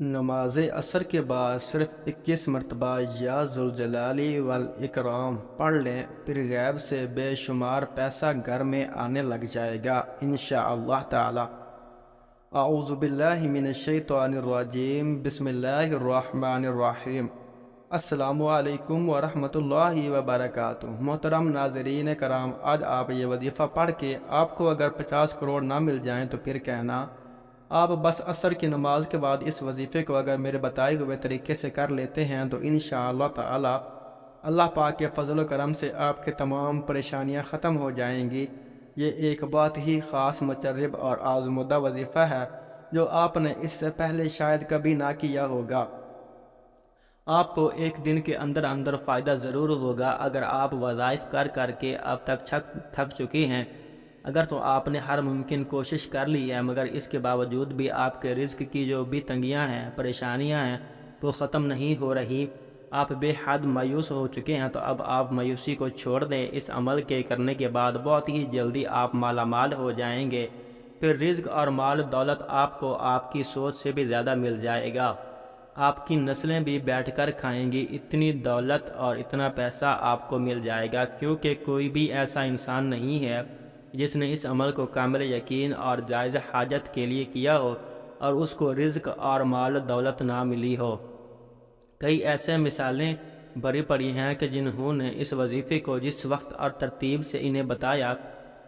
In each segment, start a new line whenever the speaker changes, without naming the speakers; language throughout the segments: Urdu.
نماز عصر کے بعد صرف 21 مرتبہ یا ذوالجلالی والاکرام پڑھ لیں، پھر غیب سے بے شمار پیسہ گھر میں آنے لگ جائے گا انشاءاللہ تعالی۔ اعوذ باللہ من الشیطان الرجیم، بسم اللہ الرحمن الرحیم۔ السلام علیکم ورحمۃ اللہ وبرکاتہ۔ محترم ناظرین کرام، آج آپ یہ وظیفہ پڑھ کے آپ کو اگر 50 کروڑ نہ مل جائیں تو پھر کہنا، آپ بس عصر کی نماز کے بعد اس وظیفے کو اگر میرے بتائے ہوئے طریقے سے کر لیتے ہیں تو انشاءاللہ تعالی اللہ پاک کے فضل و کرم سے آپ کے تمام پریشانیاں ختم ہو جائیں گی۔ یہ ایک بہت ہی خاص مجرب اور آزمودہ وظیفہ ہے جو آپ نے اس سے پہلے شاید کبھی نہ کیا ہوگا۔ آپ کو ایک دن کے اندر اندر فائدہ ضرور ہوگا۔ اگر آپ وظائف کر کر کے اب تک تھک چکے ہیں، اگر تو آپ نے ہر ممکن کوشش کر لی ہے مگر اس کے باوجود بھی آپ کے رزق کی جو بھی تنگیاں ہیں، پریشانیاں ہیں، وہ ختم نہیں ہو رہی، آپ بے حد مایوس ہو چکے ہیں، تو اب آپ مایوسی کو چھوڑ دیں۔ اس عمل کے کرنے کے بعد بہت ہی جلدی آپ مالا مال ہو جائیں گے۔ پھر رزق اور مال دولت آپ کو آپ کی سوچ سے بھی زیادہ مل جائے گا۔ آپ کی نسلیں بھی بیٹھ کر کھائیں گی۔ اتنی دولت اور اتنا پیسہ آپ کو مل جائے گا، کیونکہ کوئی بھی ایسا انسان نہیں ہے جس نے اس عمل کو کامل یقین اور جائز حاجت کے لیے کیا ہو اور اس کو رزق اور مال دولت نہ ملی ہو۔ کئی ایسے مثالیں بھری پڑی ہیں کہ جنہوں نے اس وظیفے کو جس وقت اور ترتیب سے انہیں بتایا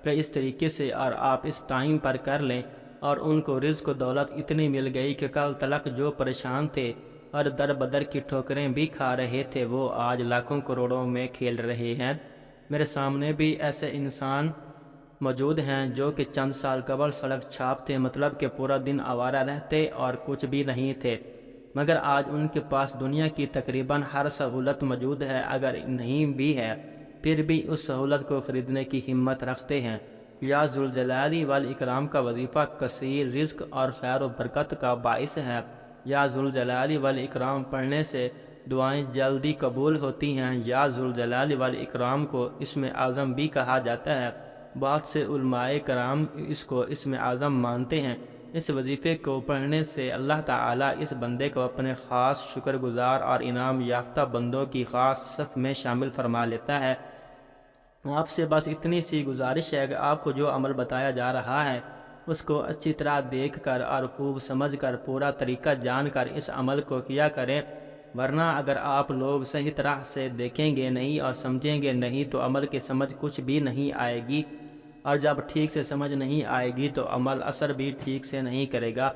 کہ اس طریقے سے اور آپ اس ٹائم پر کر لیں، اور ان کو رزق و دولت اتنی مل گئی کہ کل تلک جو پریشان تھے اور در بدر کی ٹھوکریں بھی کھا رہے تھے، وہ آج لاکھوں کروڑوں میں کھیل رہے ہیں۔ میرے سامنے بھی ایسے انسان موجود ہیں جو کہ چند سال قبل سڑک چھاپ تھے، مطلب کہ پورا دن آوارہ رہتے اور کچھ بھی نہیں تھے، مگر آج ان کے پاس دنیا کی تقریباً ہر سہولت موجود ہے، اگر نہیں بھی ہے پھر بھی اس سہولت کو خریدنے کی ہمت رکھتے ہیں۔ یا ذوالجلال والاکرام کا وظیفہ کثیر رزق اور خیر و برکت کا باعث ہے۔ یا ذوالجلال والاکرام پڑھنے سے دعائیں جلدی قبول ہوتی ہیں۔ یا ذوالجلال والاکرام کو اسم اعظم بھی کہا جاتا ہے۔ بہت سے علماء کرام اس کو اسم اعظم مانتے ہیں۔ اس وظیفے کو پڑھنے سے اللہ تعالیٰ اس بندے کو اپنے خاص شکر گزار اور انعام یافتہ بندوں کی خاص صف میں شامل فرما لیتا ہے۔ آپ سے بس اتنی سی گزارش ہے کہ آپ کو جو عمل بتایا جا رہا ہے اس کو اچھی طرح دیکھ کر اور خوب سمجھ کر پورا طریقہ جان کر اس عمل کو کیا کریں، ورنہ اگر آپ لوگ صحیح طرح سے دیکھیں گے نہیں اور سمجھیں گے نہیں تو عمل کی سمجھ کچھ بھی نہیں آئے گی، اور جب ٹھیک سے سمجھ نہیں آئے گی تو عمل اثر بھی ٹھیک سے نہیں کرے گا۔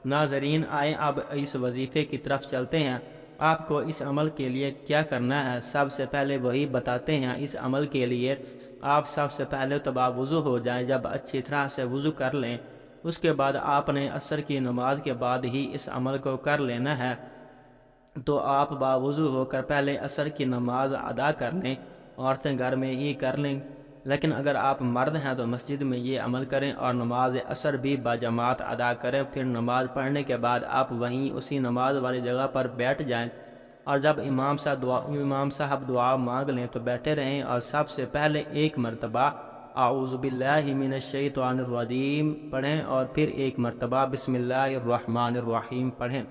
ناظرین، آئیں اب اس وظیفے کی طرف چلتے ہیں۔ آپ کو اس عمل کے لیے کیا کرنا ہے سب سے پہلے وہی بتاتے ہیں۔ اس عمل کے لیے آپ سب سے پہلے تو باوضو ہو جائیں۔ جب اچھی طرح سے وضو کر لیں اس کے بعد آپ نے عصر کی نماز کے بعد ہی اس عمل کو کر لینا ہے، تو آپ باوضو ہو کر پہلے عصر کی نماز ادا کر لیں۔ عورتیں گھر میں ہی کر لیں، لیکن اگر آپ مرد ہیں تو مسجد میں یہ عمل کریں اور نماز عصر بھی باجماعت ادا کریں۔ پھر نماز پڑھنے کے بعد آپ وہیں اسی نماز والی جگہ پر بیٹھ جائیں، اور جب امام صاحب دعا مانگ لیں تو بیٹھے رہیں، اور سب سے پہلے ایک مرتبہ اعوذ باللہ من الشیطان الرجیم پڑھیں، اور پھر ایک مرتبہ بسم اللہ الرحمن الرحیم پڑھیں۔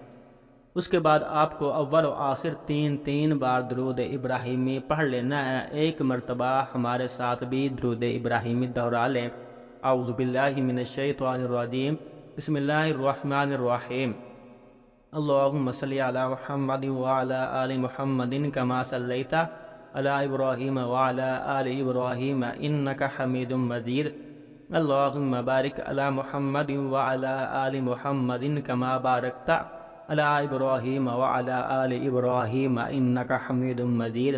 اس کے بعد آپ کو اول و آخر تین بار درود ابراہیمی پڑھ لینا ہے۔ ایک مرتبہ ہمارے ساتھ بھی درود ابراہیمی دہرا لیں۔ اعوذ باللہ من الشیطان الرجیم، بسم اللہ الرحمن الرحیم، اللہم صلی علی محمد وعلی آل محمد کما صلیت علی ابراہیم وعلی آل ابراہیم انک حمید مجید، اللہم بارک علی محمد وعلی آل محمد کما بارکت علی ابراہیم وعلی آل ابراہیم انک حمید مجید۔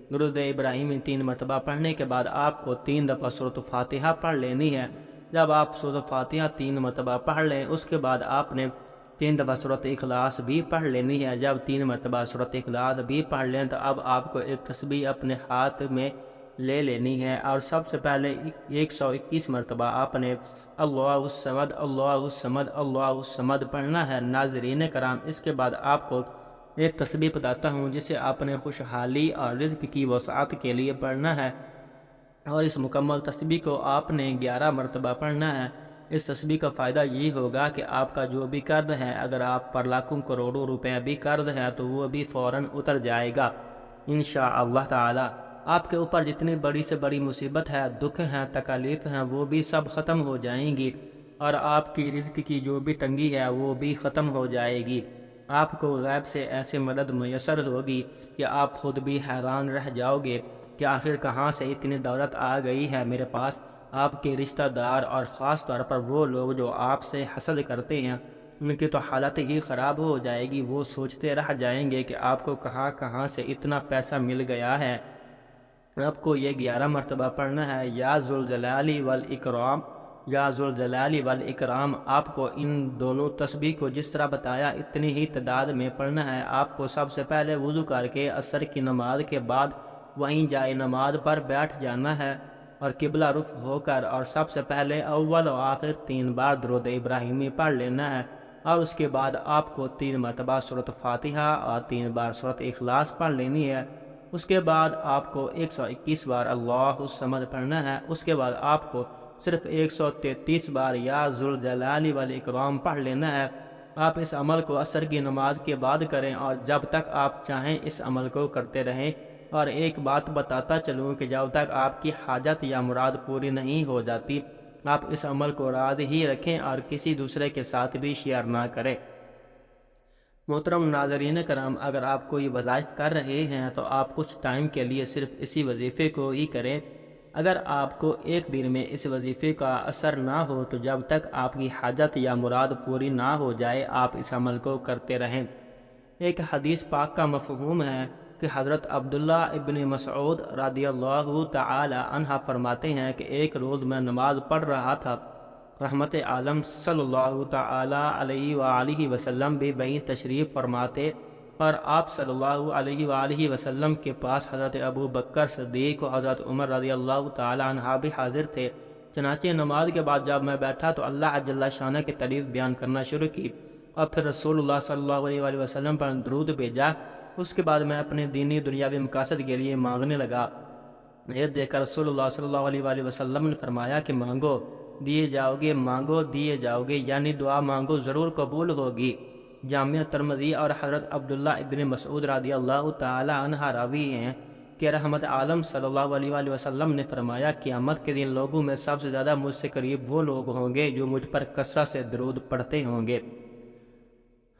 درود ابراہیمی 3 مرتبہ پڑھنے کے بعد آپ کو 3 دفعہ سورۃ فاتحہ پڑھ لینی ہے۔ جب آپ سورۃ فاتحہ 3 مرتبہ پڑھ لیں اس کے بعد آپ نے 3 دفعہ سورۃ اخلاص بھی پڑھ لینی ہے۔ جب 3 مرتبہ سورۃ اخلاص بھی پڑھ لیں تو اب آپ کو ایک تسبیح اپنے ہاتھ میں لے لینی ہے، اور سب سے پہلے 121 مرتبہ آپ نے اللہ الصمد اللہ الصمد اللہ الصمد پڑھنا ہے۔ ناظرین کرام، اس کے بعد آپ کو ایک تسبیح بتاتا ہوں جسے آپ نے خوشحالی اور رزق کی وسعت کے لیے پڑھنا ہے، اور اس مکمل تسبیح کو آپ نے 11 مرتبہ پڑھنا ہے۔ اس تسبیح کا فائدہ یہ ہوگا کہ آپ کا جو بھی قرض ہے، اگر آپ پر لاکھوں کروڑوں روپے بھی قرض ہے تو وہ بھی فوراً اتر جائے گا انشاءاللہ تعالی۔ آپ کے اوپر جتنی بڑی سے بڑی مصیبت ہے، دکھ ہیں، تکالیف ہیں، وہ بھی سب ختم ہو جائیں گی، اور آپ کی رزق کی جو بھی تنگی ہے وہ بھی ختم ہو جائے گی۔ آپ کو غیب سے ایسے مدد میسر ہوگی کہ آپ خود بھی حیران رہ جاؤ گے کہ آخر کہاں سے اتنی دولت آ گئی ہے میرے پاس۔ آپ کے رشتہ دار اور خاص طور پر وہ لوگ جو آپ سے حسد کرتے ہیں، ان کی تو حالت ہی خراب ہو جائے گی۔ وہ سوچتے رہ جائیں گے کہ آپ کو کہاں کہاں سے اتنا پیسہ مل گیا ہے۔ آپ کو یہ 11 مرتبہ پڑھنا ہے، یا ذوالجلال والاکرام، یا ذوالجلال والاکرام۔ آپ کو ان دونوں تسبیح کو جس طرح بتایا اتنی ہی تعداد میں پڑھنا ہے۔ آپ کو سب سے پہلے وضو کر کے عصر کی نماز کے بعد وہیں جائے نماز پر بیٹھ جانا ہے، اور قبلہ رخ ہو کر اور سب سے پہلے اول و آخر 3 بار درود ابراہیمی پڑھ لینا ہے، اور اس کے بعد آپ کو 3 مرتبہ سورۃ فاتحہ اور 3 بار سورۃ اخلاص پڑھ لینی ہے۔ اس کے بعد آپ کو 121 بار اللہ الصمد پڑھنا ہے۔ اس کے بعد آپ کو صرف 133 بار یا ذوالجلال والاکرام پڑھ لینا ہے۔ آپ اس عمل کو عصر کی نماز کے بعد کریں، اور جب تک آپ چاہیں اس عمل کو کرتے رہیں۔ اور ایک بات بتاتا چلوں کہ جب تک آپ کی حاجت یا مراد پوری نہیں ہو جاتی، آپ اس عمل کو راز ہی رکھیں اور کسی دوسرے کے ساتھ بھی شیئر نہ کریں۔ محترم ناظرین کرام، اگر آپ کوئی وظائف کر رہے ہیں تو آپ کچھ ٹائم کے لیے صرف اسی وظیفے کو ہی کریں۔ اگر آپ کو ایک دن میں اس وظیفے کا اثر نہ ہو تو جب تک آپ کی حاجت یا مراد پوری نہ ہو جائے آپ اس عمل کو کرتے رہیں۔ ایک حدیث پاک کا مفہوم ہے کہ حضرت عبداللہ ابن مسعود رضی اللہ تعالی عنہ فرماتے ہیں کہ ایک روز میں نماز پڑھ رہا تھا، رحمت عالم صلی اللہ تعالی علیہ وآلہ وسلم بھی وہیں تشریف فرماتے، اور آپ صلی اللہ علیہ وآلہ وسلم کے پاس حضرت ابو بکر صدیق و حضرت عمر رضی اللہ تعالی عنہ بھی حاضر تھے۔ چنانچہ نماز کے بعد جب میں بیٹھا تو اللہ جل شانہ کی تعریف بیان کرنا شروع کی، اور پھر رسول اللہ صلی اللہ علیہ وآلہ وسلم پر درود بھیجا۔ اس کے بعد میں اپنے دینی دنیاوی مقاصد کے لیے مانگنے لگا۔ یہ دیکھ کر رسول اللہ صلی اللہ علیہ وآلہ وسلم نے فرمایا کہ مانگو دیے جاؤ گے، مانگو دیے جاؤ گے، یعنی دعا مانگو ضرور قبول ہوگی۔ جامعہ ترمذی اور حضرت عبداللہ ابن مسعود رضی اللہ تعالی عنہ راوی ہیں کہ رحمت عالم صلی اللہ علیہ وآلہ وسلم نے فرمایا قیامت کے دن لوگوں میں سب سے زیادہ مجھ سے قریب وہ لوگ ہوں گے جو مجھ پر کثرت سے درود پڑھتے ہوں گے۔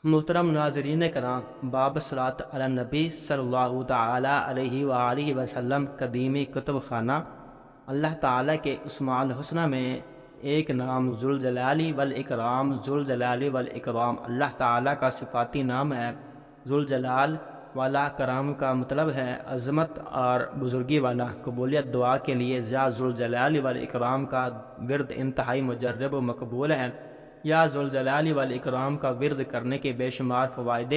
محترم ناظرین کرام، باب صلاۃ علی النبی صلی اللہ تعالی علیہ وآلہ وسلم قدیمی کتب خانہ۔ اللہ تعالیٰ کے اسماء الحسنہ میں ایک نام ذوالجلال والاکرام، ذوالجلال والاکرام اللہ تعالیٰ کا صفاتی نام ہے۔ ذوالجلال والا کرام کا مطلب ہے عظمت اور بزرگی والا۔ قبولیت دعا کے لیے یا ذوالجلال والاکرام کا ورد انتہائی مجرب و مقبول ہے۔ یا ذوالجلال والاکرام کا ورد کرنے کے بے شمار فوائد،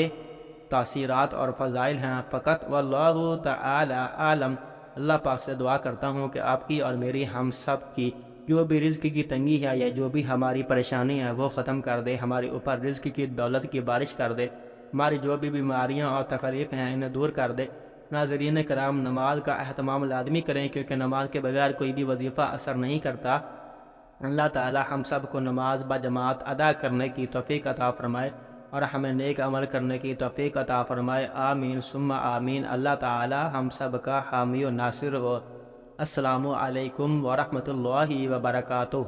تاثیرات اور فضائل ہیں۔ فقط واللہ تعالی عالم، اللہ پاک سے دعا کرتا ہوں کہ آپ کی اور میری، ہم سب کی جو بھی رزق کی تنگی ہے یا جو بھی ہماری پریشانی ہے وہ ختم کر دے، ہمارے اوپر رزق کی دولت کی بارش کر دے، ہماری جو بھی بیماریاں اور تکلیف ہیں انہیں دور کر دے۔ ناظرین کرام، نماز کا اہتمام لازمی کریں، کیونکہ نماز کے بغیر کوئی بھی وظیفہ اثر نہیں کرتا۔ اللہ تعالی ہم سب کو نماز بجماعت ادا کرنے کی توفیق عطا فرمائے، اور ہمیں نیک عمل کرنے کی توفیق عطا فرمائے۔ آمین ثم آمین۔ اللہ تعالی ہم سب کا حامی و ناصر ہو۔ السلام علیکم ورحمۃ اللہ وبرکاتہ۔